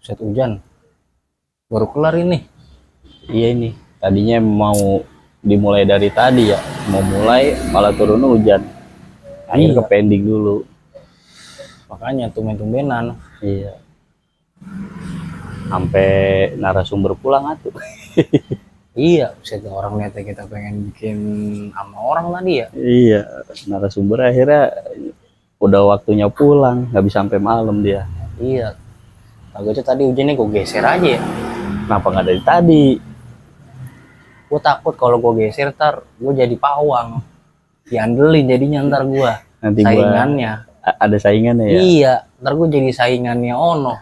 Set hujan baru kelar ini. Iya ini, tadinya mau dimulai dari tadi ya, mau mulai malah turun hujan. Akhirnya Iya. ke pending dulu. Makanya tumben-tumbenan. Iya. Sampai narasumber pulang atuh. Iya, set orang niatnya kita pengen bikin sama orang tadi ya. Iya, narasumber akhirnya udah waktunya pulang, nggak bisa sampai malam dia. Iya, agaknya tadi hujannya gue geser aja ya. Kenapa nggak dari tadi? Gue takut kalau gue geser ntar gue jadi pawang, diandelin jadinya ntar gue Nanti saingannya. ada saingannya ya, Iya, ntar gue jadi saingannya Ono.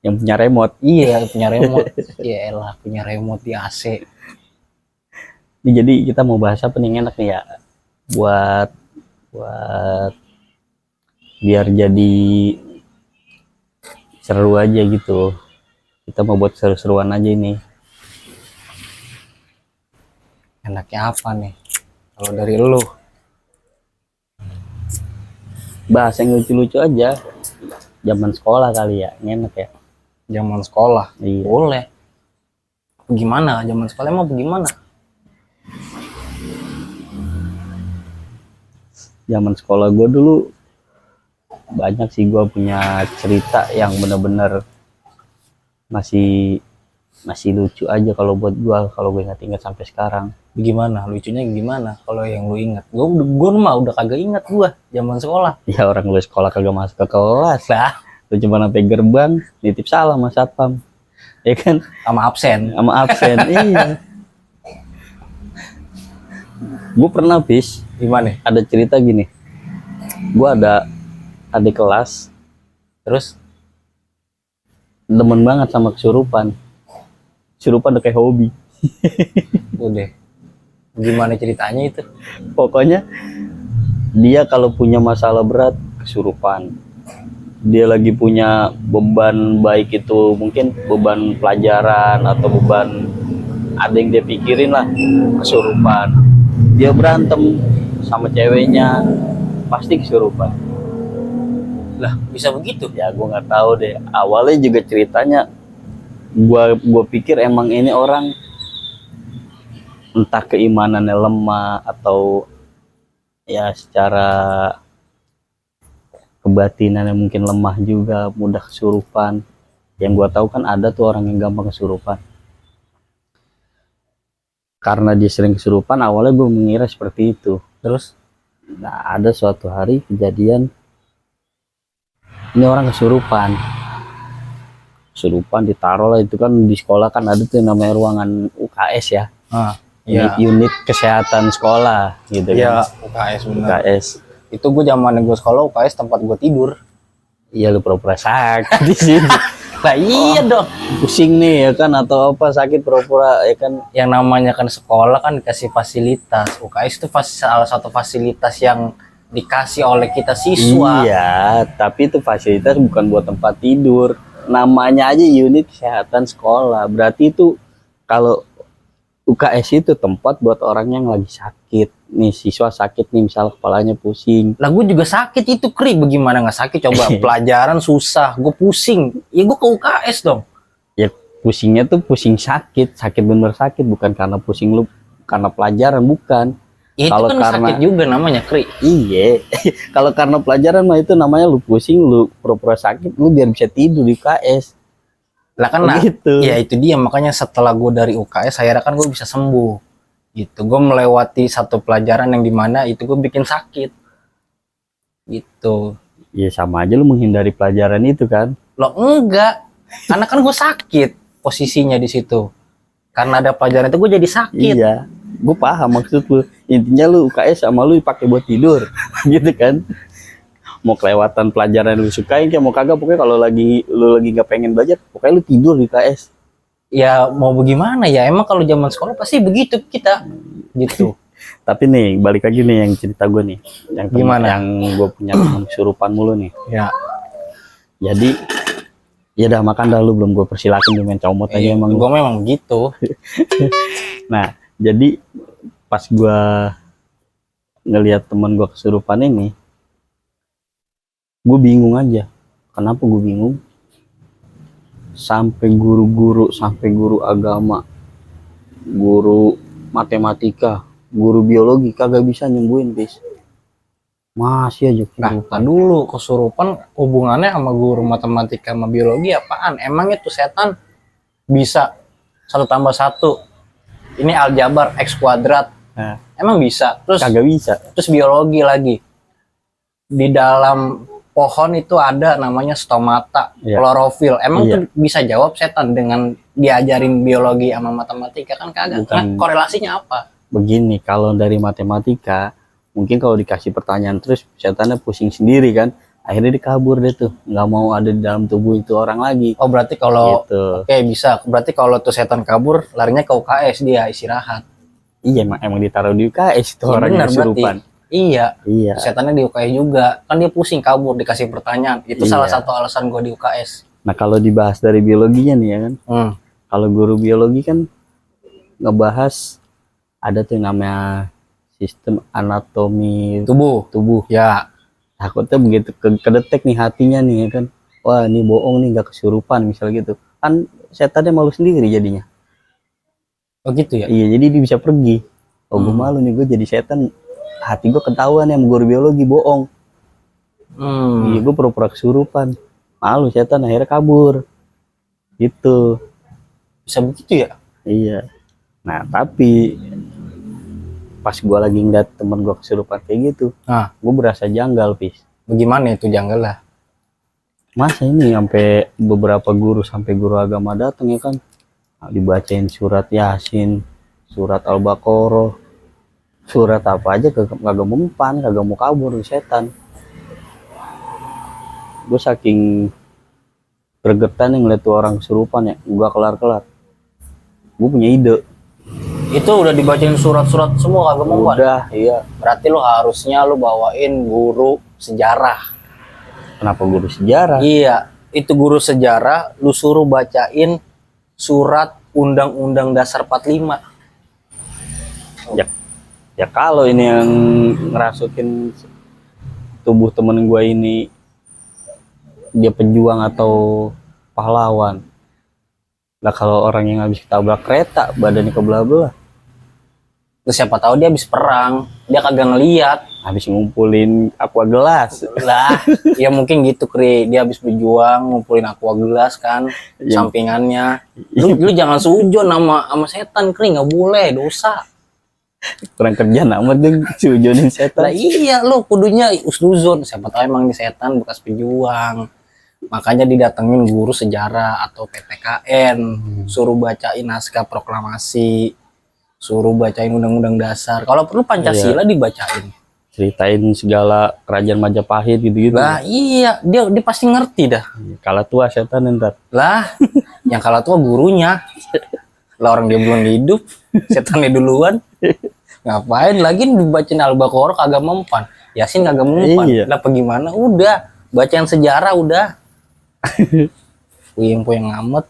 yang punya remote. Iya, punya remote. Ya elah, punya remote di AC. Ini jadi kita mau bahas apa nih enak nih ya, buat buat biar jadi seru aja gitu. Kita mau buat seru-seruan aja ini. Enaknya apa nih kalau dari lu? Bahas yang lucu-lucu aja, zaman sekolah kali ya, enak ya. Zaman sekolah. Iya. Boleh. Gimana zaman sekolah emang bagaimana? Zaman sekolah gue dulu banyak sih, gue punya cerita yang bener-bener masih lucu aja kalau buat gue, kalau gue ingat-ingat sampai sekarang. Gimana lucunya, gimana kalau yang lu ingat? Gue mah udah kagak ingat gue zaman sekolah. Ya orang lu sekolah kagak masuk ke kelas Lah, lu cuma sampai gerbang nitip salam sama satpam ya kan, sama absen. sama absen. Iya, gue pernah Gimana? ada cerita gini. Gue ada adik kelas Terus demen banget sama kesurupan udah kayak hobi. udah. Gimana ceritanya itu? Pokoknya dia kalau punya masalah berat kesurupan, dia lagi punya beban, baik itu mungkin beban pelajaran atau beban ada yang dia pikirin lah, kesurupan. Dia berantem sama ceweknya pasti kesurupan. Lah, bisa begitu? Ya gue nggak tahu deh, awalnya juga ceritanya gua pikir emang ini orang entah keimanannya lemah atau ya secara kebatinannya mungkin lemah juga, mudah kesurupan. Yang gua tahu kan ada tuh orang yang gampang kesurupan. Karena dia sering kesurupan, awalnya gue mengira seperti itu. Terus Nah, ada suatu hari kejadian ini orang kesurupan ditaruh lah, itu kan di sekolah kan ada tuh yang namanya ruangan UKS ya, ya. unit kesehatan sekolah gitu Ya, kan. UKS bener. UKS. Itu gue zaman gue sekolah UKS tempat gue tidur. Iya, lu pura-pura sakit di sini. Lah iya dong. Pusing nih ya kan, atau apa sakit pura-pura ya kan. Yang namanya kan sekolah kan dikasih fasilitas. UKS itu salah satu fasilitas yang dikasih oleh kita siswa. Iya, tapi itu fasilitas bukan buat tempat tidur. Namanya aja unit kesehatan sekolah. Berarti itu kalau UKS itu tempat buat orang yang lagi sakit. Nih siswa sakit nih, misal kepalanya pusing. Lah gue juga sakit itu, Kri. Bagaimana nggak sakit? Coba pelajaran susah, gue pusing. Ya gue ke UKS dong. Ya pusingnya tuh pusing sakit bener sakit, bukan karena pusing lu karena pelajaran, bukan. Ya, itu Kalau kan karena sakit juga namanya, Kri. iya, kalau karena pelajaran mah itu namanya lu pusing, lu pura-pura sakit, lu biar bisa tidur di UKS. Lah kan nah, Gitu. ya itu dia, makanya setelah gue dari UKS akhirnya kan gue bisa sembuh gitu. Gue melewati satu pelajaran yang dimana itu gue bikin sakit gitu. Ya sama aja lu menghindari pelajaran itu kan. Lo enggak, karena kan gue sakit posisinya di situ, karena ada pelajaran itu gue jadi sakit. Iya, gue paham maksud lu. Intinya lu UKS sama lu pakai buat tidur gitu kan. Mau kelewatan pelajaran lu sukain kayak mau kagak, pokoknya kalau lu lagi nggak pengen belajar, pokoknya lu tidur di UKS. Ya mau bagaimana ya, emang kalau zaman sekolah pasti begitu kita gitu. Tapi nih balik lagi nih yang cerita gue nih, yang Gimana? yang gue punya teman kesurupan mulu nih. Ya, Jadi ya udah makan dah, lu belum gue persilakin, lu main comot aja emang. gue memang gitu. Nah jadi pas gue ngelihat teman gue kesurupan ini, gue bingung aja. Kenapa gue bingung? sampai guru-guru, sampai guru agama, guru matematika, guru biologi kagak bisa nyembuhin, bis. Masih aja Nah, kesurupan. dulu kesurupan hubungannya sama guru matematika sama biologi apaan? Emangnya tuh setan bisa 1+1 ini aljabar X kuadrat? Nah, Emang bisa? kagak bisa. Terus biologi lagi. Di dalam pohon itu ada namanya stomata, Iya. klorofil. Emang Iya. tuh bisa jawab setan dengan diajarin biologi sama matematika? Kan kagak. Bukan. Nah, korelasinya apa? Begini, kalau dari matematika mungkin kalau dikasih pertanyaan terus setannya pusing sendiri kan, akhirnya dia kabur deh tuh, nggak mau ada di dalam tubuh itu orang lagi Oh, berarti kalau gitu. oke, bisa. Berarti kalau tuh setan kabur, larinya ke UKS dia istirahat. Iya, emang ditaruh di UKS itu Iya, orang benar yang kesurupan. Iya, Iya. setannya di UKS juga. Kan dia pusing kabur dikasih pertanyaan. Itu Iya. salah satu alasan gua di UKS. Nah, kalau dibahas dari biologinya nih ya kan, kalau guru biologi kan ngebahas ada tuh yang namanya sistem anatomi Tubuh. tubuh. Ya. Takutnya begitu kedetek nih hatinya nih ya kan, wah ini bohong nih, nggak kesurupan misal gitu kan, setannya malu sendiri jadinya. Oh gitu ya. Iya, jadi dia bisa pergi. Oh, gue malu nih, gue jadi setan, hati gue ketahuan ya sama guru biologi bohong. Iya, gue pura-pura kesurupan, malu setan, akhirnya kabur gitu. Bisa begitu ya? Iya. Nah, tapi pas gue lagi ngeliat temen gue kesurupan kayak gitu, Nah, gue berasa janggal, Pis. bagaimana itu janggal lah? Masa ini sampai beberapa guru, sampai guru agama datang ya kan, dibacain surat Yasin, surat Al-Baqarah, surat apa aja kagak mempan, kagak mau kabur setan. Gue saking gregetan yang ngeliat tuh orang kesurupan ya, gue kelar-kelar. Gue punya ide. Itu udah dibacain surat-surat semua kagak mempan. Udah, iya. Berarti lo harusnya lo bawain guru sejarah. Kenapa guru sejarah? Iya, itu guru sejarah lu suruh bacain surat Undang-Undang Dasar 45. Ya kalau ini yang ngerasukin tubuh temen gue ini dia pejuang atau pahlawan. Nah, kalau orang yang habis ketabrak kereta badannya kebelah-belah, Terus siapa tahu dia habis perang, dia kagak ngeliat. habis ngumpulin aqua gelas. Lah, ya mungkin gitu Kri, dia habis berjuang ngumpulin aqua gelas kan, Iya. sampingannya. Lu jangan sujon sama setan Kri, nggak boleh, dosa. Kurang kerjaan amat deh sujonin Lah setan. iya lu kudunya usnuzon, siapa tahu emang ini setan bekas pejuang. Makanya didatengin guru sejarah atau PPKN, suruh bacain naskah proklamasi, suruh bacain undang-undang dasar. Kalau perlu Pancasila dibacain. Ceritain segala kerajaan Majapahit gitu-gitu. Lah iya, dia pasti ngerti dah. Kalah tua setan ntar. Lah, yang kalah tua gurunya. Lah orang dia belum hidup, setannya duluan. Ngapain lagi dibacain Al-Baqarah kagak mempan. Yasin kagak mempan. Iya. Lah gimana? Udah, bacaan sejarah udah. Puyeng-puyeng amat.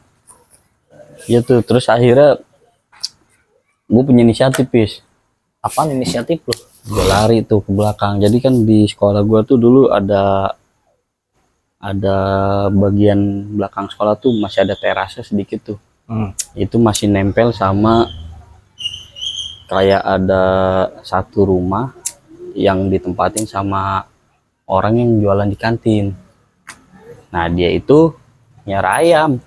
Ya tuh, terus akhirnya gue punya inisiatif, Pis. Apaan inisiatif lu? Gue lari tuh ke belakang. Jadi kan di sekolah gue tuh dulu ada bagian belakang sekolah tuh masih ada terasnya sedikit tuh. Itu masih nempel sama kayak ada satu rumah yang ditempatin sama orang yang jualan di kantin. Nah, dia itu nyara ayam,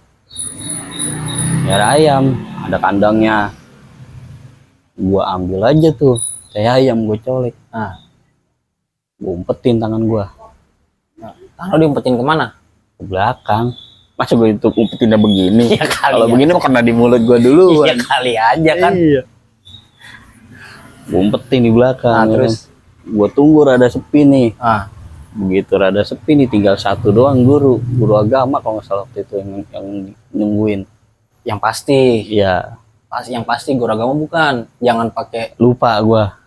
ada kandangnya. Gua ambil aja tuh kayak ayam, gue colek. Nah, gue umpetin tangan gua Taruh diumpetin kemana? ke belakang. Masa gue itu umpetinnya begini? Ya kali Kalau ya. begini mah kena di mulut gua dulu. Iya kali aja kan. Iya. Gue umpetin di belakang. Nah, terus? Gue tunggu rada sepi nih. Ah, Begitu rada sepi nih, tinggal satu doang guru agama kalau nggak salah waktu itu yang nungguin. yang pasti, Iya, yang pasti guru agama bukan. Jangan pakai lupa gua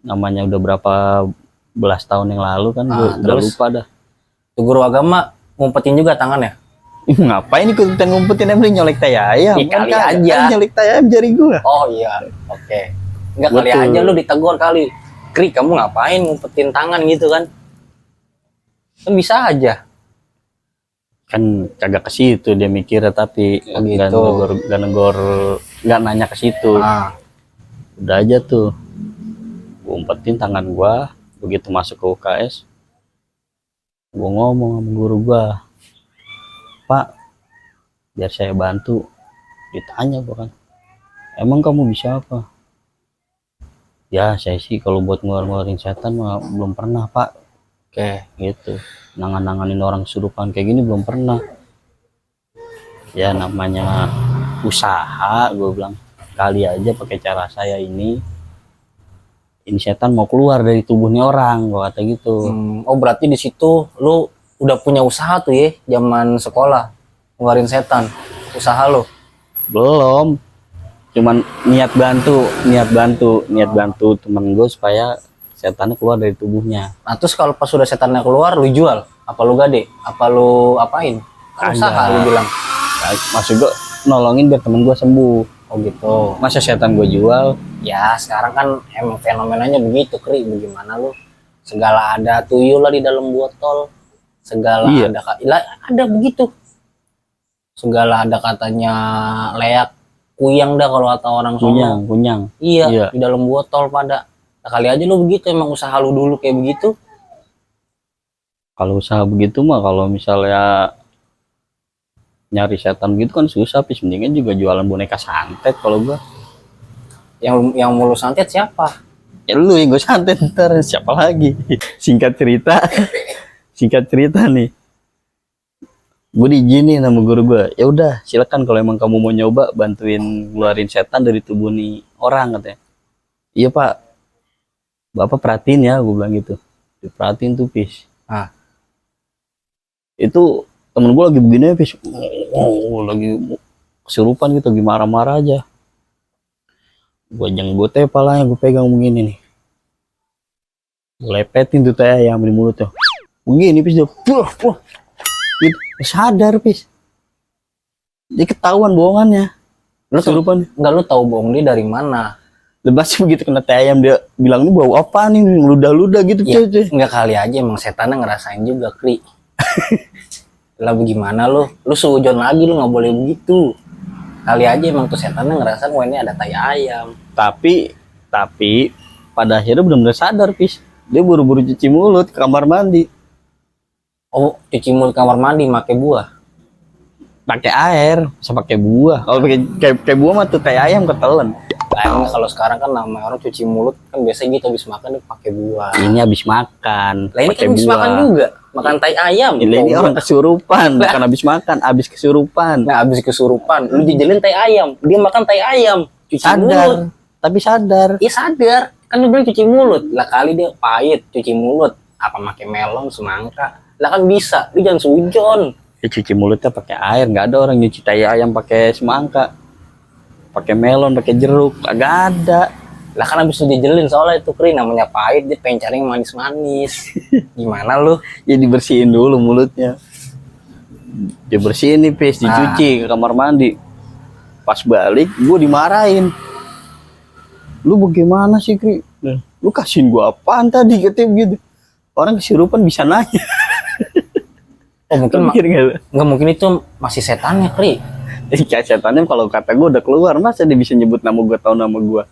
namanya, udah berapa belas tahun yang lalu kan, gua udah terus? lupa dah. tuh guru agama ngumpetin juga tangannya. Ngapain ikutan ngumpetin, emang nyolek tai ayam? Ih, kali kagak. aja. Kan nyolek tai ayam jari gua. Oh iya, oke. Enggak kali Betul. aja lu ditegur kali. Kri, kamu ngapain ngumpetin tangan gitu kan? Kan bisa aja. kan kagak ke situ dia mikirnya, tapi Oh, nggak gitu. negor, nggak nanya ke situ. Udah aja tuh gue umpetin tangan gua. Begitu masuk ke UKS, gua ngomong sama guru gua, Pak, biar saya bantu. Ditanya gua kan, emang kamu bisa apa? Ya saya sih kalau buat ngeluarin setan mah belum pernah Pak. Oke. Gitu, nanganin orang kesurupan kayak gini belum pernah. Ya namanya usaha, gue bilang, kali aja pakai cara saya ini setan mau keluar dari tubuhnya orang, gue kata gitu. Oh berarti di situ lu udah punya usaha tuh ya, zaman sekolah ngeluarin setan, usaha lo? Belum, cuman niat bantu temen gue supaya setannya keluar dari tubuhnya. Nah terus kalau pas sudah setannya keluar, lu jual? Apa lu gade? Apa lu apain? Kan usaha Kagak. lu bilang. Maksud gue nolongin biar temen gue sembuh. Oh gitu. Masa setan gue jual? Ya sekarang kan emang fenomenanya begitu, Kri. Bagaimana lu? Segala ada tuyul lah di dalam botol. Segala Iya. ada begitu. Segala ada katanya leak kuyang dah kalau kata orang sono. Kunyang. Iya, Iya. di dalam botol pada. Nah, kali aja lu begitu, emang usaha lu dulu kayak begitu. Kalau usaha begitu mah, kalau misalnya nyari setan gitu kan susah, mendingan juga jualan boneka santet kalau gua. Yang mau lu santet siapa? Ya lu yang gue santet ntar, siapa lagi? Singkat cerita nih, gue diizinin sama guru gue, ya udah silakan kalau emang kamu mau nyoba bantuin ngeluarin setan dari tubuh nih orang, katanya. Iya Pak, Bapak perhatiin ya, gue bilang gitu. Diperhatiin tuh Pis. Ah. Itu temen gue lagi begini ya Pis, lagi kesurupan gitu, lagi marah-marah aja. Gue jenggot palanya, gue pegang begini nih, gue lepetin tuh teh ayam di mulutnya begini Pis, dia puh gitu. Sadar Pis, dia ketahuan bohongannya. Lu Kesurupan. enggak, lu tahu bohong dia dari mana? Lepas begitu kena teh ayam, dia bilang, ini bau apa nih, ludah-ludah gitu. Ya, cuy. enggak kali aja emang setannya ngerasain juga, Kri. Lah bagaimana lu? Lu seujon lagi, lu nggak boleh begitu. Kali aja emang tuh setannya ngerasain, wah ini ada tai ayam. Tapi pada akhirnya benar-benar sadar Pis. Dia buru-buru cuci mulut ke kamar mandi. Oh, cuci mulut kamar mandi pakai buah. Pakai air, bisa pakai buah. Kalau pakai kayak buah mah tuh teh ayam ketelan. Lah emang kalau sekarang kan namanya orang cuci mulut kan biasanya gitu, habis makan dia pakai buah. Ini habis makan. Lah ini kan habis makan juga, makan tai ayam. Ini orang kesurupan, bukan habis makan, habis kesurupan. Nah, habis kesurupan, lu jejelin tai ayam, dia makan tai ayam, cuci mulut. Sadar, tapi sadar. Iya sadar, kan lu bilang cuci mulut. Lah kali dia pahit, cuci mulut. Apa pakai melon, semangka? Lah kan bisa, lu jangan sujon. Ya, cuci mulutnya pakai air, nggak ada orang nyuci tai ayam pakai semangka, pakai melon, pakai jeruk, agak ada. Lah kan habis itu dijelin, soalnya itu Kri namanya pahit, dia pengen cari yang manis-manis. Gimana lu? Ya dibersihin dulu mulutnya, dibersihin nih Pis, dicuci ke kamar mandi. Pas balik gue dimarahin, lu bagaimana sih Kri, lu kasihin gue apaan tadi, katanya begitu. Orang kesurupan bisa nanya. Oh mungkin Mikir nggak lu? nggak mungkin itu masih setannya Kri. Kayak setannya kalau kata gue udah keluar, masa dia bisa nyebut nama gue, tahu nama gue.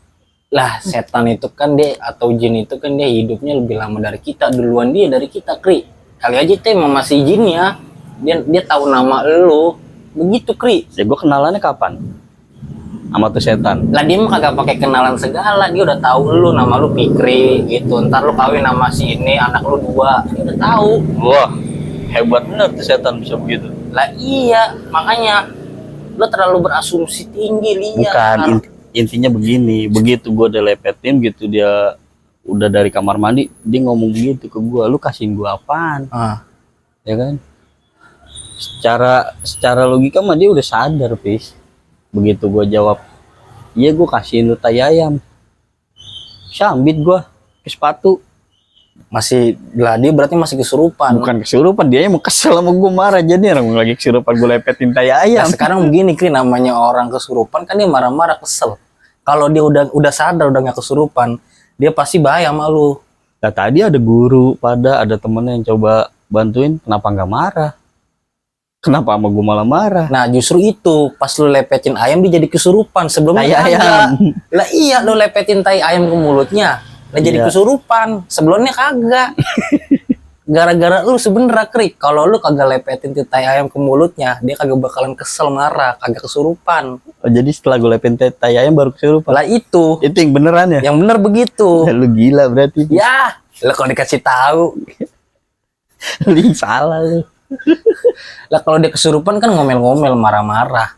Lah setan itu kan dia, atau jin itu kan dia hidupnya lebih lama dari kita, duluan dia dari kita Kri. Kali aja itu emang masih jin ya, dia tahu nama lu, begitu Kri. Ya gue kenalannya kapan sama tuh setan? Lah dia mah kagak pakai kenalan segala, dia udah tahu lu, nama lu Fikri gitu. Ntar lu kawin sama si ini, anak lu 2, dia udah tahu. Wah, hebat bener tuh setan bisa begitu. Lah iya, makanya lu terlalu berasumsi tinggi, lihat. Bukan, intinya begini, begitu gue udah lepetin gitu, dia udah dari kamar mandi, dia ngomong begitu ke gue, lu kasihin gue apaan? Ya kan? Secara logika mah dia udah sadar Pis. Begitu gue jawab, iya gue kasihin lu tai ayam, sambit gue ke sepatu. Masih, lah dia berarti masih kesurupan. Bukan kesurupan, dia emang kesel sama gue, marah. Jadi orang lagi kesurupan gue lepetin tai ayam. Nah, sekarang begini Kri, namanya orang kesurupan kan dia marah-marah, kesel. Kalau dia udah sadar, udah nggak kesurupan, dia pasti bahaya sama lu. Nah, tadi ada guru, ada temennya yang coba bantuin, kenapa nggak marah? Kenapa sama gue malah marah? Nah justru itu pas lu lepetin ayam dia jadi kesurupan. Sebelumnya Tai kagak. ayam. Lah iya lu lepetin tai ayam ke mulutnya, lah jadi Iya. kesurupan. Sebelumnya kagak. Gara-gara lu sebenernya Kri, kalau lu kagak lepetin tuh tai ayam ke mulutnya, dia kagak bakalan kesel marah, kagak kesurupan. Oh, jadi setelah gue lepin tai ayam baru kesurupan. Lah itu Itu yang beneran ya? yang bener begitu. Lu gila berarti. Ya, lah kalau dikasih tahu. Lu yang salah lu. Lah kalau dia kesurupan kan ngomel-ngomel, marah-marah.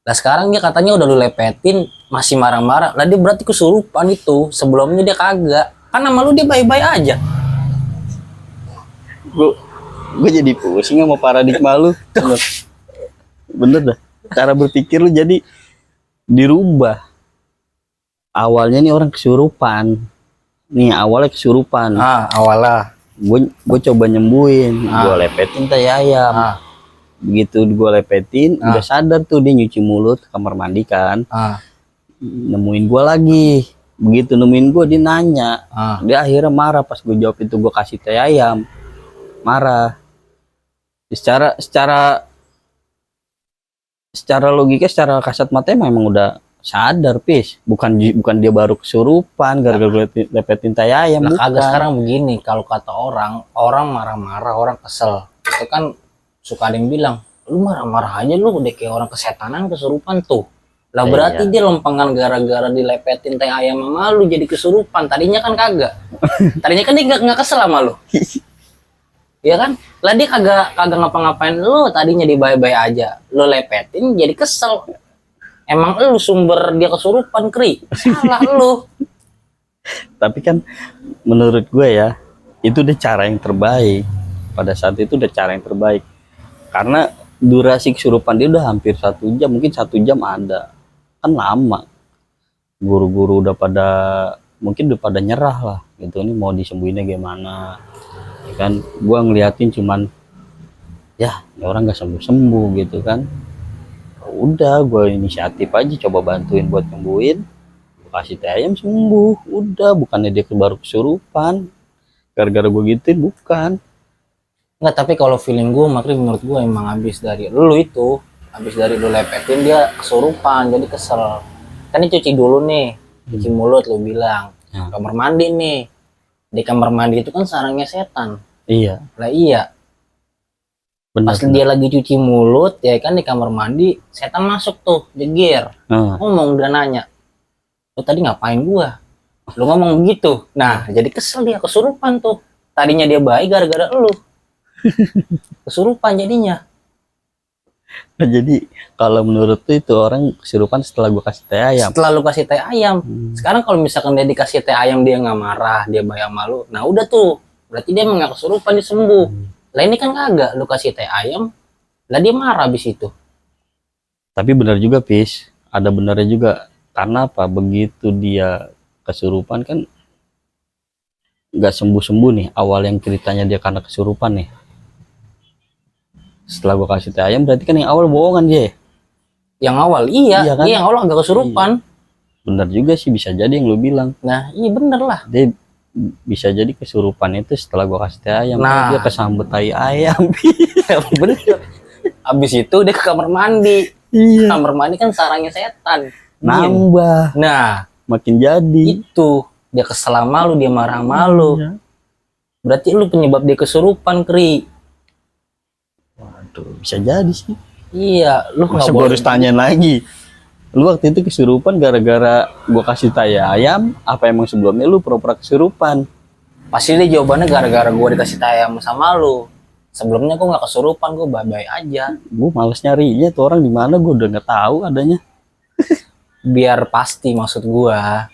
Lah sekarang dia katanya udah lu lepetin masih marah-marah. Lah dia berarti kesurupan itu. Sebelumnya dia kagak. Kan sama lu dia baik-baik aja. Gue jadi pusing sama paradigma lu. Bener dah. Cara berpikir lu jadi dirubah. Awalnya nih orang kesurupan. Nih awalnya kesurupan. Awalnya. Gue coba nyembuhin. Gue lepetin tai ayam. Begitu gue lepetin, udah sadar tuh dia nyuci mulut ke kamar mandi kan. Nemuin gue lagi. Begitu nemuin gue dia nanya. Dia akhirnya marah pas gue jawab itu gue kasih tai ayam. Marah. Secara logika, secara kasat mata memang udah sadar pis, bukan dia baru kesurupan gara-gara lepetin tai ayam. Nah, bukan. kagak. Sekarang begini, kalau kata orang marah-marah, orang kesel, itu kan suka ada yang bilang, lu marah-marah aja lu udah kayak orang kesetanan kesurupan tuh. Lah berarti dia lempengan gara-gara dilepetin tai ayam sama lu jadi kesurupan. Tadinya kan kagak. Tadinya kan dia nggak kesel sama lu. Iya kan? Lah dia kagak ngapa-ngapain lu, tadinya dia baik-baik aja. Lu lepetin jadi kesel. Emang lu sumber dia kesurupan, Kri. Salah lu. Tapi kan menurut gue ya, itu udah cara yang terbaik. Pada saat itu udah cara yang terbaik. Karena durasi kesurupan dia udah hampir 1 jam, mungkin 1 jam ada. Kan lama. Guru-guru udah pada nyerah lah gitu, ini mau disembuhinnya gimana. Ya kan gua ngeliatin cuman ya orang nggak sembuh gitu kan. Udah gue inisiatif aja coba bantuin buat nyembuhin, gua kasih teh ayam sembuh. Udah, bukannya dia baru kesurupan gara-gara gue gituin, bukan. Enggak, tapi kalau feeling gue makanya menurut gue emang habis dari lu lepetin dia kesurupan jadi kesel. Kan cuci dulu nih, cuci mulut lu bilang. Kamar mandi nih, di kamar mandi itu kan sarangnya setan. Iya. Lah iya. Benar. Pas dia lagi cuci mulut ya kan di kamar mandi, setan masuk tuh jegir. Ngomong udah nanya, lu tadi ngapain gua? Lu ngomong begitu. Nah jadi kesel dia, kesurupan tuh. Tadinya dia baik gara-gara lu. Kesurupan jadinya. Nah, jadi kalau menurut tuh itu orang kesurupan setelah gua kasih teh ayam. Setelah lu kasih teh ayam. Sekarang kalau misalkan dia dikasih teh ayam dia nggak marah, dia baik sama lu. Nah udah tuh, berarti dia nggak kesurupan, dia sembuh. Lah ini kan kagak, lu kasih teh ayam, lah dia marah habis itu. Tapi benar juga Pis, ada benarnya juga. Karena apa? Begitu dia kesurupan kan nggak sembuh-sembuh nih. Awal yang ceritanya dia karena kesurupan nih. Setelah gua kasih teh ayam berarti kan yang awal bohongan dia. Yang awal iya kan? Iya, yang awal agak kesurupan. Bener juga sih, bisa jadi yang lu bilang. Nah iya bener lah. Dia bisa jadi kesurupan itu setelah gua kasih teh ayam. Nah, dia kesambet tai ayam. bener. Abis itu dia ke kamar mandi. Iya. Kamar mandi kan sarangnya setan. Nambah. Nah Makin jadi. itu dia kesel sama lu, dia marah sama lu. Iya. Berarti lu penyebab dia kesurupan, Kri. Waduh, bisa jadi sih. Iya, lu nggak Masa gua harus tanyain lagi. Lu waktu itu kesurupan gara-gara gua kasih tai ayam, apa emang sebelumnya lu pura-pura kesurupan? Pasti dia jawabannya gara-gara gua dikasih tayam sama lu. Sebelumnya gua nggak kesurupan, gua baik-baik aja. Gua males nyarinya tuh orang di mana, gua udah nggak tahu adanya. Biar pasti maksud gua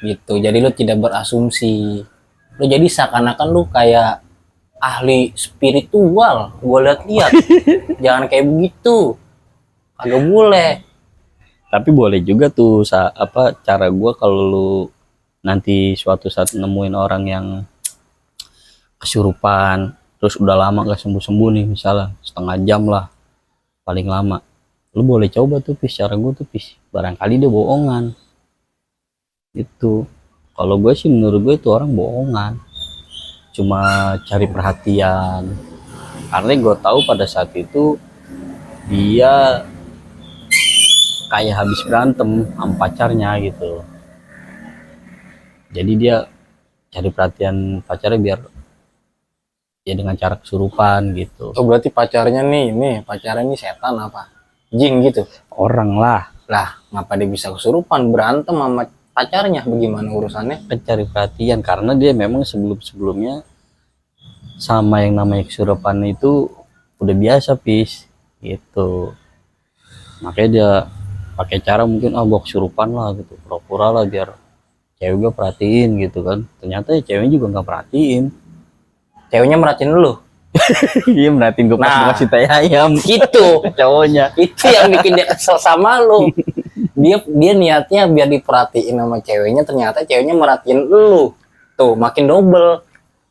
gitu. Jadi lu tidak berasumsi. Lu jadi seakan-akan lu kayak ahli spiritual. Gua lihat-lihat. Jangan kayak begitu. Kagak boleh. Tapi boleh juga tuh cara gua kalau lu nanti suatu saat nemuin orang yang kesurupan terus udah lama gak sembuh-sembuh nih, misalnya setengah jam lah paling lama, lu boleh coba tuh Pis, cara gue tuh Pis, barangkali dia bohongan itu. Kalau gue sih menurut gue itu orang bohongan, cuma cari perhatian Karena gue tahu pada saat itu dia kayak habis berantem sama pacarnya gitu. Jadi dia cari perhatian pacarnya biar ya dengan cara kesurupan gitu. Oh berarti pacarnya pacarnya nih setan apa? Jin gitu. Orang lah Lah, ngapa dia bisa kesurupan berantem sama pacarnya? Bagaimana urusannya? kan cari perhatian karena dia memang sebelum-sebelumnya sama yang namanya kesurupan itu udah biasa gitu. Makanya dia pakai cara mungkin gua kesurupan lah gitu, pura-pura lah biar cewek gue perhatiin gitu kan. Ternyata ya ceweknya juga nggak perhatiin. Ceweknya merhatiin lu. Iya merhatiin gue pas Nah. ngasih teh ayam Gitu. cowoknya. Itu yang bikin dia kesel sama lu. Dia niatnya biar diperhatiin sama ceweknya, ternyata ceweknya merhatiin lu. Tuh, makin double.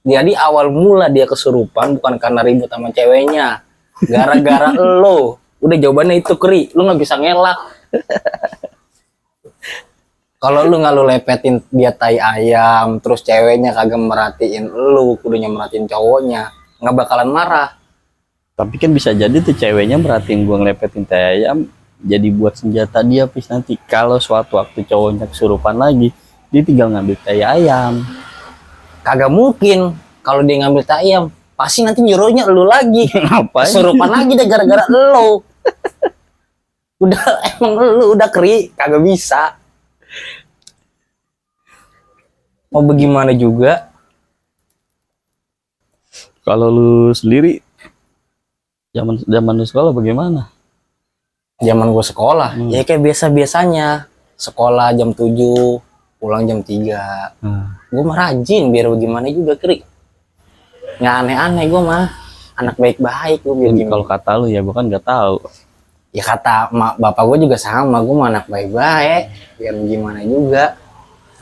Jadi awal mula dia kesurupan bukan karena ribut sama ceweknya. Gara-gara lu. Udah jawabannya itu, Kri. Lu nggak bisa ngelak. Kalau lu nggak lu lepetin dia tai ayam, terus ceweknya kagak merhatiin lu, kudunya merhatiin cowoknya, nggak bakalan marah. Tapi kan bisa jadi tuh ceweknya merhatiin gue ngelepetin teh ayam jadi buat senjata dia nanti kalau suatu waktu cowoknya kesurupan lagi dia tinggal ngambil teh ayam. Kagak mungkin kalau dia ngambil tai ayam, pasti nanti nyuruhnya lu lagi. Ngapain? Kesurupan lagi deh gara-gara lu. Udah emang lu udah Kri, kagak bisa. Mau bagaimana juga? Kalau lu sendiri zaman lu sekolah bagaimana? Zaman gue sekolah, ya kayak biasa-biasanya. Sekolah jam 7, pulang jam 3. Gue mah rajin biar bagaimana juga, Kri. Nggak aneh-aneh gue mah. Anak baik-baik gue biar gimana. Kalau kata lu ya bukan nggak tahu. Ya kata bapak gue juga sama, gue mah anak baik-baik. Biar gimana juga.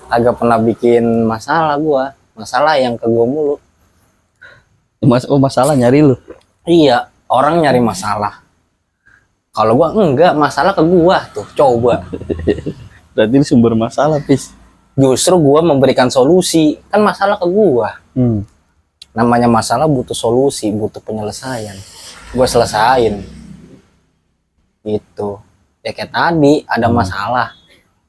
Agak pernah bikin masalah gue. Masalah yang ke gue mulu. Masalah nyari lu. Iya, orang nyari masalah. Kalau gua enggak, masalah ke gua tuh, coba. Berarti ini sumber masalah, Pis. Justru gua memberikan solusi, kan masalah ke gua. Namanya masalah butuh solusi, butuh penyelesaian. Gua selesain. Gitu. Ya kayak tadi ada masalah.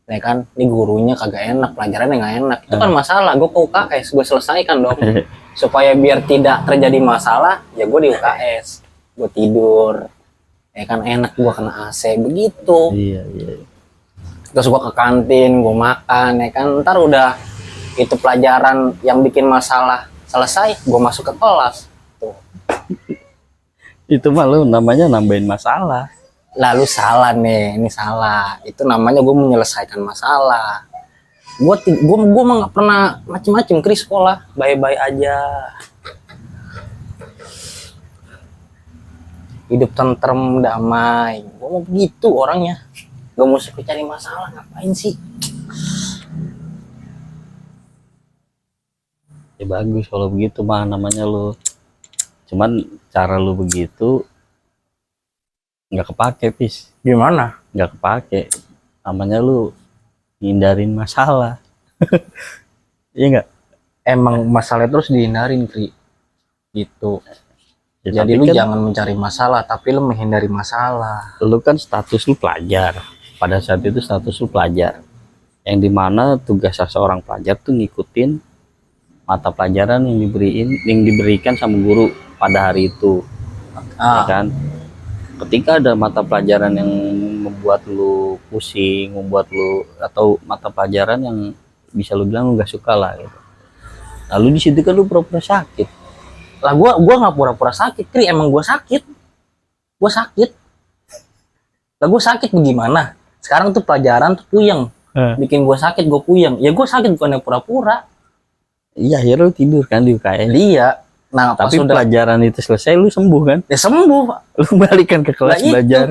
Ya kan, ini gurunya kagak enak, pelajarannya nggak enak. Itu kan masalah, gua ke UKS, gua selesaikan dong. Supaya biar tidak terjadi masalah, ya gua di UKS. Gua tidur. Ya kan enak gua kena AC begitu. Iya. Terus gua ke kantin, gua makan, ya kan ntar udah itu pelajaran yang bikin masalah selesai, gua masuk ke kelas. Tuh. Itu mah lu namanya nambahin masalah. Lalu salah nih, ini salah. Itu namanya gua menyelesaikan masalah. Gua mah nggak pernah macem-macem Kri sekolah, bye-bye aja. Hidup tentrem, damai. Gua mau begitu orangnya. Gak mau suka cari masalah, ngapain sih? Ya bagus kalau begitu mah namanya lu. Cuman cara lu begitu nggak kepake, Pis. Gimana? Nggak kepake. Namanya lu hindarin masalah. Iya nggak? Emang masalah terus dihindarin, Kri. Gitu. Ya, Jadi tapi lu kan jangan mencari masalah, tapi lu menghindari masalah. lu kan status lu pelajar. Pada saat itu status lu pelajar. Yang dimana tugas seorang pelajar tuh ngikutin mata pelajaran yang diberikan sama guru pada hari itu. Ya kan? Ketika ada mata pelajaran yang membuat lu pusing, membuat lu atau mata pelajaran yang bisa lu bilang lu gak suka lah gitu. Lalu di situ kan lu pura-pura sakit. Lah gua nggak pura-pura sakit, Kri. Emang gua sakit. Gua sakit. Lah gua sakit bagaimana? Sekarang tuh pelajaran tuh puyeng. Bikin gua sakit, gua puyeng. Ya gua sakit bukan yang pura-pura. Iya, akhirnya lu tidur kan di UKS. Iya. Nah, pas Tapi udah pelajaran itu selesai lu sembuh kan? ya sembuh, Pak. Lu balikan ke kelas Lah itu. belajar.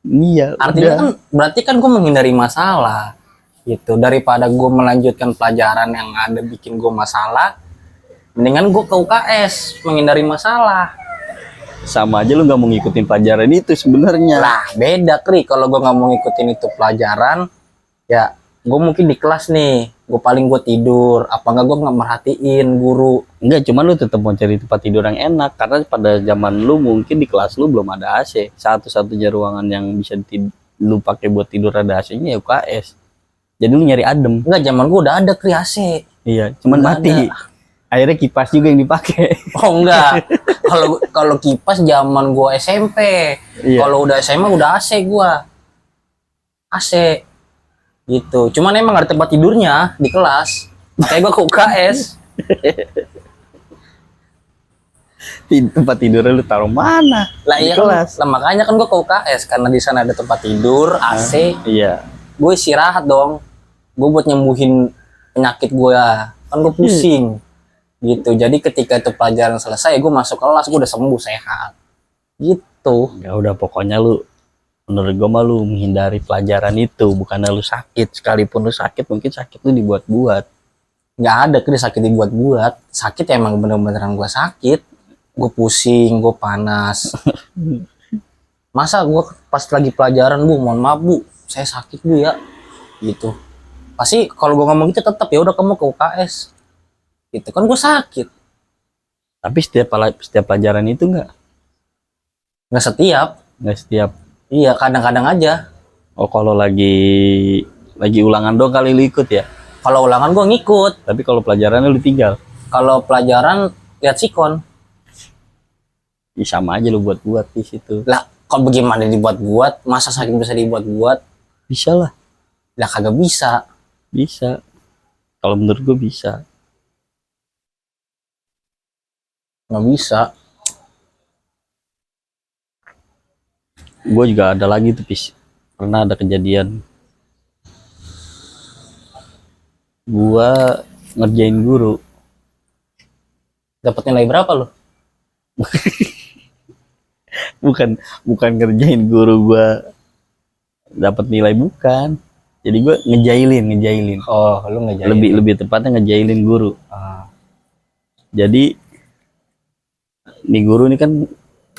Iya, Artinya udah. kan berarti kan gue menghindari masalah gitu. Daripada gue melanjutkan pelajaran yang ada bikin gue masalah, mendingan gue ke UKS menghindari masalah. Sama aja lu nggak mau ngikutin pelajaran itu sebenarnya. Lah beda, Kri. Kalau gue nggak mau ngikutin itu pelajaran, ya gue mungkin di kelas nih gue tidur, apa enggak gue nggak merhatiin guru. Enggak, cuman lu tetap mau cari tempat tidur yang enak karena pada zaman lu mungkin di kelas lu belum ada AC. Satu-satunya ruangan yang bisa lu pakai buat tidur ada AC-nya ya UKS. Jadi lu nyari adem. Enggak, zaman gue udah ada kriase. Iya, cuman Udah mati. ada. Akhirnya kipas juga yang dipakai. Oh enggak, kalau kalau kipas zaman gue SMP. Iya. Kalau udah SMA udah AC gue, AC gitu. Cuman emang gak ada tempat tidurnya di kelas, makanya gue ke UKS. Tempat tidur lu taruh mana? Lah Di iya kan, kelas. lah, makanya kan gue ke UKS karena di sana ada tempat tidur, AC. Iya. Gue istirahat dong, gue buat nyembuhin penyakit gue, kan gue pusing gitu. Jadi ketika itu pelajaran selesai, gue masuk kelas, gue udah sembuh sehat gitu. Ya udah pokoknya lu, menurut gua mah lu menghindari pelajaran itu, bukan lu sakit. Sekalipun lu sakit mungkin sakit lu dibuat-buat. Nggak ada kris sakit dibuat-buat, sakit ya emang bener-beneran gue sakit, gue pusing, gue panas. Masa gue pas lagi pelajaran, bu mohon maaf bu saya sakit bu ya gitu. Pasti kalau gue ngomong gitu tetap ya udah kamu ke UKS gitu kan, gue sakit. Tapi setiap pelajaran itu Nggak setiap. nggak setiap. Iya, kadang-kadang aja. Oh kalau lagi ulangan dong kali lu ikut ya. Kalau ulangan gue ngikut, Tapi kalau pelajarannya lu tinggal. kalau pelajaran lihat sikon. Ya, sama aja lu buat-buat di situ. Lah kalau bagaimana dibuat-buat, masa sakit bisa dibuat-buat? Bisa lah, Lah kagak bisa. bisa. Kalau menurut gua bisa. Nggak bisa. Gua juga ada lagi tuh Pis. Pernah ada kejadian. Gua ngerjain guru. Dapat nilai berapa lo? Bukan ngerjain guru gua dapat nilai, bukan. Jadi gua ngejailin. Oh, lu nggak jadi. Lebih tepatnya ngejailin guru. Ah. Jadi nih guru ini kan,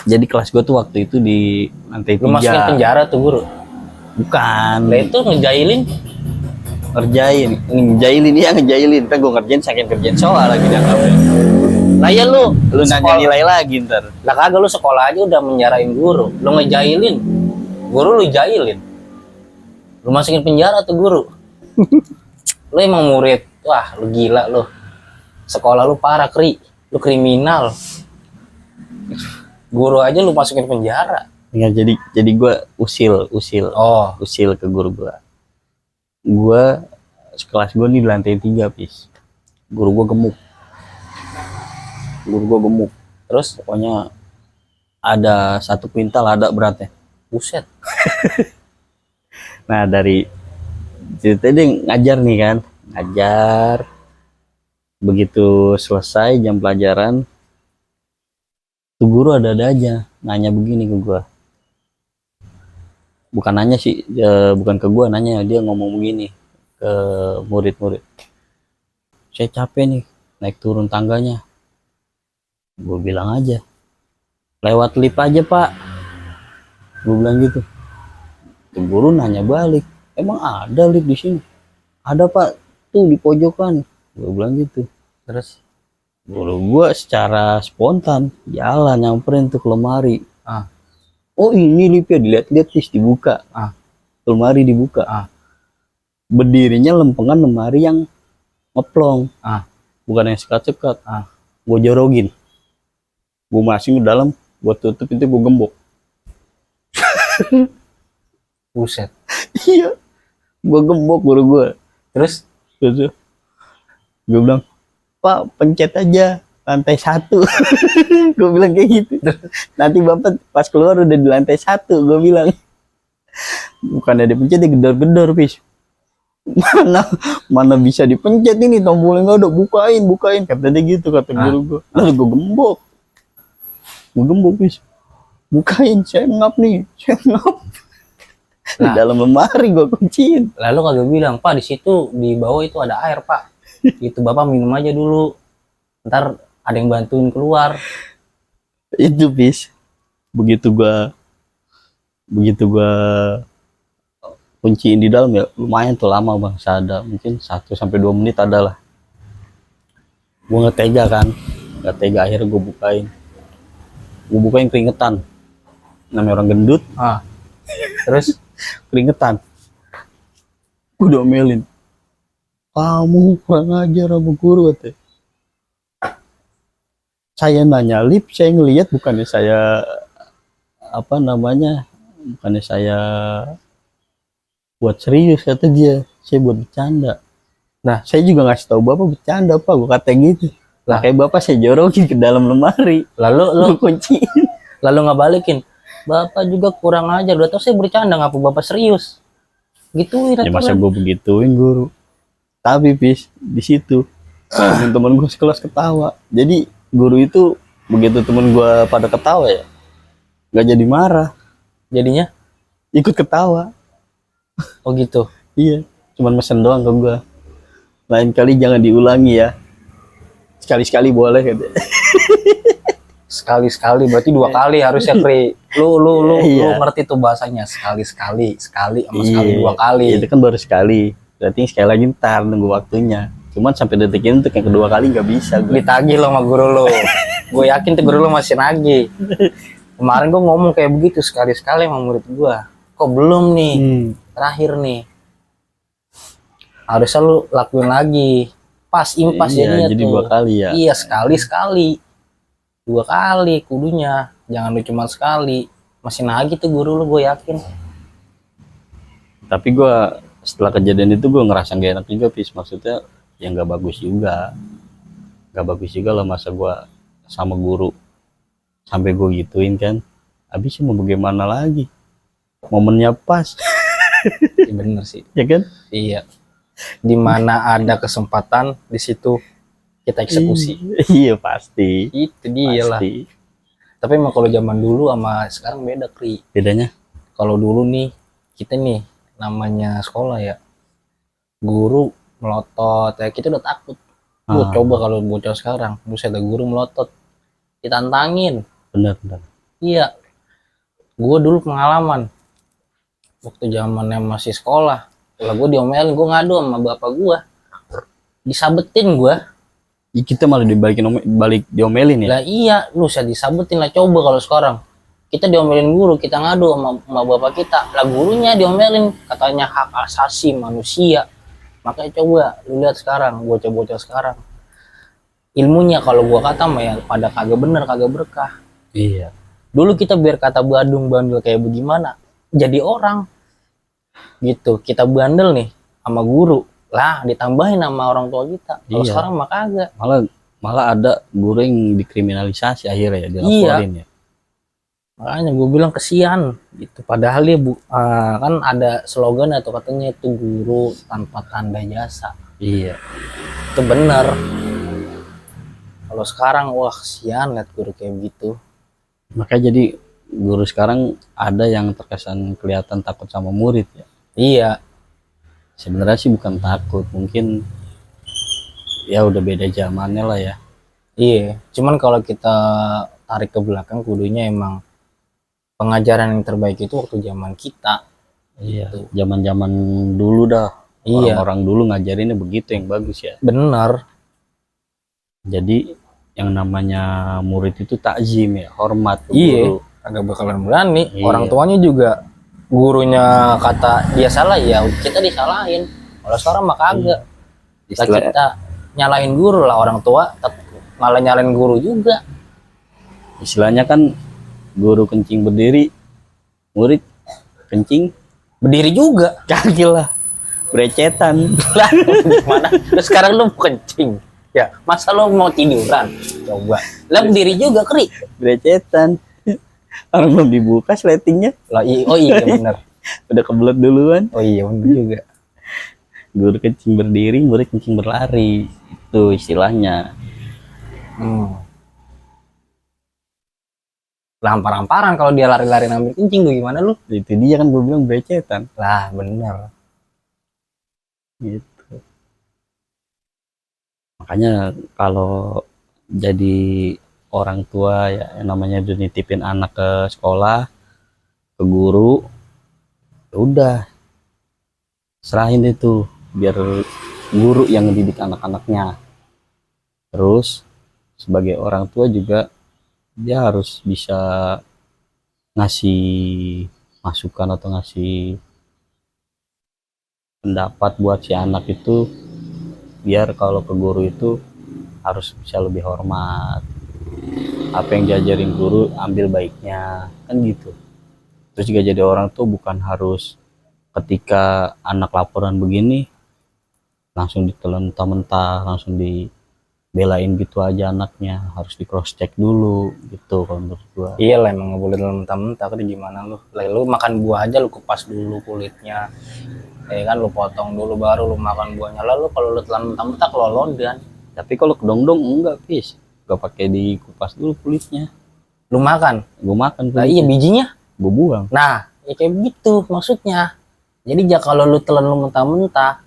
jadi kelas gua tuh waktu itu di lantai Lu masukin 3. penjara tuh guru. Bukan. Lah itu ngejailin. Ngejailin. Ntar gua ngerjain saking kerjain soal lagi dianggapnya. Lah ya lu Nanya nilai lagi ntar. Lah kagak, lu sekolah aja udah menjarain guru. Lu ngejailin. Guru lu jailin. Lu masukin penjara tuh guru. Lu emang murid. Wah, lu gila lu. Sekolah lu parah, lu kriminal. Guru aja lu masukin penjara. Ya, jadi gua usil Oh, ke guru gua. Gua sekelas gua nih di lantai 3 Pis. Guru gua gemuk. terus Pokoknya ada 1 kuintal ada beratnya. buset. Nah dari cerita dia ngajar nih kan, begitu selesai jam pelajaran tuh guru ada aja nanya begini ke gua, bukan nanya sih, bukan ke gua, nanya dia ngomong begini ke murid-murid, saya capek nih naik turun tangganya. Gua bilang aja lewat lift aja pak, gua bilang gitu. Tuh guru nanya balik, emang ada lift di sini? Ada pak, tuh di pojokan. Gue bilang gitu. Terus Guru gua secara spontan jalan nyamperin tuh ke lemari. Ah. Oh ini liftnya, dilihat-lihat terus dibuka. Ah. Lemari dibuka. Ah. Berdirinya lempengan lemari yang ngeplong. Ah. Bukan yang sekat-sekat. Ah. Gue jorogin. Gue masukin ke dalam, gue tutup itu, gue gembok. buset. Iya. Gue gembok guru gue. Terus Gue bilang, Pak pencet aja lantai 1. Gue bilang kayak gitu. Nanti bapak pas keluar udah di lantai 1. Gue bilang, bukannya dipencet, dia gedor-gedor Pis. Mana bisa dipencet ini, tombolnya nggak ada, bukain kata dia gitu, kata guru gue. Lalu gue gembok Pis, bukain, saya ngap nih. Di dalam lemari gue kunciin. lalu kagak bilang, Pak di situ di bawah itu ada air Pak, itu Bapak minum aja dulu, ntar ada yang bantuin keluar. Itu Pis, begitu gua kunciin di dalam ya lumayan tuh lama bang, ada mungkin 1 sampai 2 menit ada lah. Gue nggak tega kan, nggak tega, akhirnya gue bukain keringetan, namanya orang gendut Terus keringetan. Gue diomelin, kamu kurang ajar sama guru katanya. Saya nanya lip, saya ngelihat, bukannya saya bukannya saya buat serius, kata dia, saya buat bercanda. Nah, saya juga ngasih tahu bapak bercanda pak, gue kata gitu. Lah kayak bapak saya jorokin ke dalam lemari, lalu lu kunciin. lalu nggak balikin. Bapak juga kurang ajar, udah tau saya bercanda, ngapa bapak serius? Gituin Ya masa aturan. gue begituin guru. Tapi bis di situ temen-temen gue sekelas ketawa. Jadi guru itu begitu temen gue pada ketawa ya, nggak jadi marah, Jadinya ikut ketawa. oh gitu. Iya, cuman mesen doang ke gue, lain kali jangan diulangi ya, sekali-sekali boleh katanya. Sekali-sekali berarti 2 kali harusnya, Kri. Lu Iya. ngerti tuh bahasanya, sekali-sekali, sekali sama sekali, Iya, 2 kali. itu kan baru sekali, berarti sekali lagi ntar nunggu waktunya. Cuman sampai detik ini untuk yang kedua kali nggak bisa gue. Ditagih lo sama guru lo. Gue yakin tuh guru lo masih nagih. Kemarin gue ngomong kayak begitu sekali-sekali sama murid gue. Kok belum nih? Terakhir nih. Harusnya lu lakuin lagi. Pas impas Iya, jadinya jadi tuh. 2 kali ya. Iya, sekali-sekali. 2 kali kudunya. Jangan lu cuma sekali. Masih nagih tuh guru lu, gue yakin. Tapi gue setelah kejadian itu gue ngerasa gak enak juga, Pis. Maksudnya ya nggak bagus juga, lah masa gue sama guru sampai gue gituin kan. Habis mau bagaimana lagi, momennya pas. Ya, bener sih. Ya kan? Iya. Dimana ada kesempatan di situ kita eksekusi. Iya pasti. Itu dia lah. Pasti. Tapi emang kalau zaman dulu sama sekarang beda, Kri. Bedanya? Kalau dulu nih, kita nih namanya sekolah ya, guru melotot ya, kita udah takut. Coba kalau bocah sekarang, buset ada guru melotot, ditantangin. Bener. Iya, gue dulu pengalaman waktu zamannya masih sekolah, kalau gue diomelin, gue ngadu sama bapak gue, disabetin gue. Kita malah balik diomelin ya. Lah iya, lu saya disabetin lah. Coba kalau sekarang kita diomelin guru, kita ngadu sama bapak kita, lah gurunya diomelin, katanya hak asasi manusia. Makanya coba lu lihat sekarang bocah-bocah sekarang, ilmunya kalau gua kata mah ya pada kagak bener, kagak berkah. Iya. Dulu kita biar kata bandel kayak bagaimana, jadi orang gitu. Kita bandel nih sama guru, lah ditambahin sama orang tua kita. Kalau Iya. sekarang mah kagak. Malah ada guru yang dikriminalisasi akhirnya ya, dilaporin. Iya. Ya. Makanya gue bilang kesian gitu. Padahal dia kan ada slogan atau katanya itu guru tanpa tanda jasa. Iya. Itu bener. Kalau sekarang wah kesian lihat guru kayak gitu. Makanya jadi guru sekarang ada yang terkesan kelihatan takut sama murid ya. Iya. Sebenarnya sih bukan takut, mungkin ya udah beda zamannya lah ya. Iya. Cuman kalau kita tarik ke belakang, kudunya emang pengajaran yang terbaik itu waktu zaman kita. Iya. Gitu. Zaman-zaman dulu dah. Iya. Orang-orang dulu ngajarinnya begitu yang bagus ya. Bener. Jadi yang namanya murid itu takzim ya, hormat ke Iya. guru. Agak bakalan berani. Iya. Orang tuanya juga, gurunya kata dia salah ya kita disalahin. Kalau sekarang mah kagak. Lah kita nyalahin guru, lah orang tua malah nyalahin guru juga. Istilahnya kan guru kencing berdiri, murid kencing Berdiri juga. kaki lah, berecetan. Lah gimana? Terus sekarang lu kencing. Ya, masa lu mau tiduran? Coba. Lah berdiri juga, Kri. Berecetan. Orang belum dibuka sletingnya, Lah oh iya benar. udah kebelet duluan. Oh iya benar juga. Guru kencing berdiri, murid kencing berlari, itu istilahnya. Lampar-lamparan kalau dia lari-lari ngambil kencing tuh gimana lu? Itu dia kan gue bilang berecetan Lah bener. gitu. Makanya kalau jadi orang tua ya yang namanya udah nitipin anak ke sekolah, ke guru, ya udah serahin itu biar guru yang ngedidik anak-anaknya. Terus sebagai orang tua juga dia harus bisa ngasih masukan atau ngasih pendapat buat si anak itu, biar kalau ke guru itu harus bisa lebih hormat, apa yang diajarin guru ambil baiknya, kan gitu. Terus juga jadi orang tuh bukan harus ketika anak laporan begini langsung ditelan mentah-mentah, langsung dibelain gitu aja anaknya, harus di cross check dulu gitu kalau menurut gua. Iya lah, emang nggak boleh dalam mentah-mentah. Kan gimana lu makan buah aja lu kupas dulu kulitnya, ya kan, lu potong dulu baru lu makan buahnya. Lalu kalau lu telan mentah-mentah kelolodan. Tapi kalau kedong-dong enggak, Pis, nggak pakai dikupas dulu kulitnya, Lu makan. gua makan Nah, kulitnya, iya bijinya. gua buang. Nah, ya kayak begitu maksudnya. Jadi kalau lu telan lu mentah-mentah,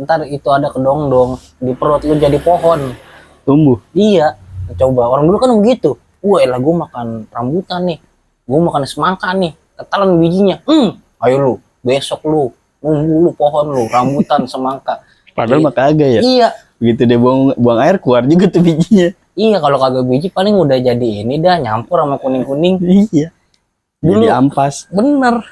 ntar itu ada kedong-dong di perut lu jadi pohon. Tumbuh. Iya, coba orang dulu kan begitu. Wah, elah gue makan rambutan nih, gue makan semangka nih, ketelan bijinya. Ayo lu, besok lu nunggu lu pohon lu, rambutan, semangka. Padahal mah kagak ya. Iya, Begitu dia buang air keluar juga tuh bijinya. iya, kalau kagak biji paling udah jadi ini dah, nyampur sama kuning-kuning. Iya. Dulu Jadi ampas. bener.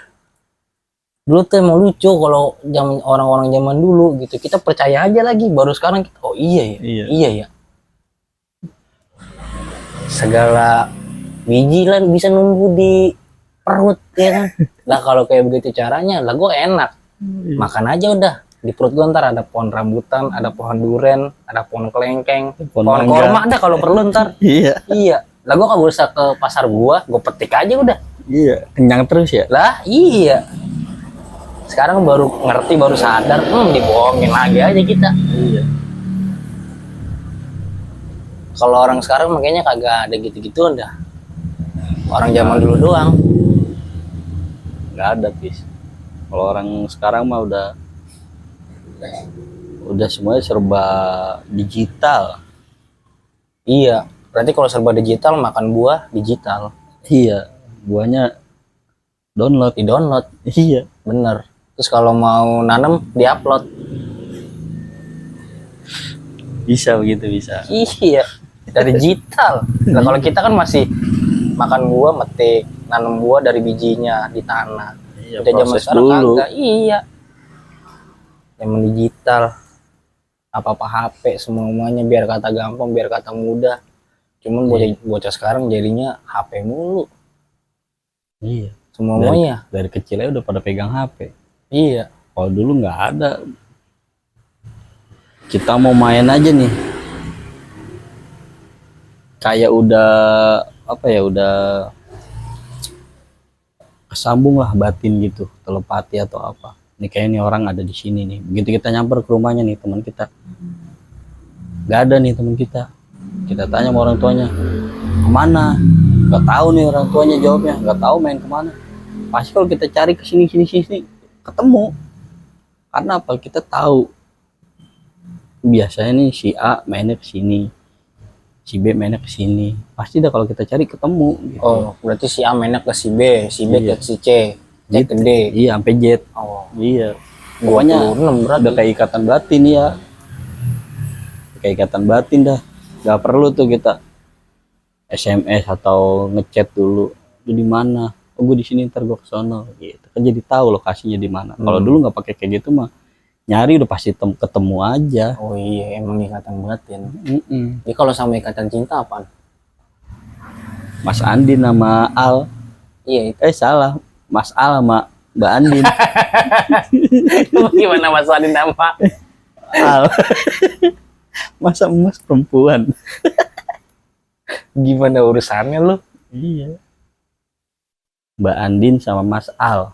Dulu tuh emang lucu kalau orang-orang zaman dulu gitu. Kita percaya aja lagi, baru sekarang kita, oh iya ya, Iya. iya ya. Segala biji lah bisa nunggu di perut ya kan. Lah kalau kayak begitu caranya, lah gue enak. Makan aja udah. Di perut gue ntar ada pohon rambutan, ada pohon duren, ada pohon kelengkeng, pohon mangga. korma ada kalau perlu ntar. Iya. Iya. Lah gue kagak usah ke pasar gua, gue petik aja udah. Iya. Kenyang terus ya. Lah iya. Sekarang baru ngerti, baru sadar, dibohongin lagi aja kita. Iya. Kalau orang sekarang makanya kagak ada gitu-gitu dah. Orang zaman dulu doang. Nggak ada, Pis. Kalau orang sekarang mah udah semuanya serba digital. Iya, berarti kalau serba digital makan buah digital. Iya, buahnya Di download, Iya. bener. Terus kalau mau nanam diupload. Bisa begitu, bisa. Iya, dari digital. Nah, kalau kita kan masih makan buah, metik, nanam buah dari bijinya di tanah. Iya, Udah zaman proses sekarang dulu. kagak. Iya. Zaman digital. Apa-apa HP semuanya biar kata gampang, biar kata mudah. Cuman bocah sekarang jadinya HP mulu. Iya. Semuanya. Dari kecilnya udah pada pegang HP. Iya. Kalau dulu nggak ada. Kita mau main aja nih, kayak udah apa ya, udah kesambung lah batin gitu, telepati atau apa. Nih kayaknya nih orang ada di sini nih. Begitu kita nyamper ke rumahnya nih teman kita, nggak ada nih teman kita. Kita tanya sama orang tuanya, kemana? Nggak tahu nih orang tuanya jawabnya, nggak tahu main kemana. Pasti kalau kita cari ke sini ketemu. Karena apa? Kita tahu biasanya nih si A mainnya ke sini, si B mainnya ke sini. Pasti dah kalau kita cari ketemu gitu. Oh, berarti si A mainnya ke si B Iya. ke si C ke D. Iya, sampai Z. Oh, Iya. Pokoknya 26 berat. udah kayak ikatan batin ya. Kayak ikatan batin dah. Gak perlu tuh kita SMS atau ngechat dulu. Lu di mana? Oh, gue di sini, ntar gue kesono gitu. Kan jadi tahu lokasinya di mana. Kalau dulu nggak pakai kayak gitu mah, nyari udah pasti ketemu aja. Oh iya, emang ikatan batin. Mm-mm. Jadi kalau sama ikatan cinta apaan? Mas Andin sama Al. Iya, itu. Salah. Mas Al sama Mbak Andin. Gimana masalah nama? Al. Masa emas perempuan? Gimana urusannya lu? Iya. Mbak Andin sama Mas Al.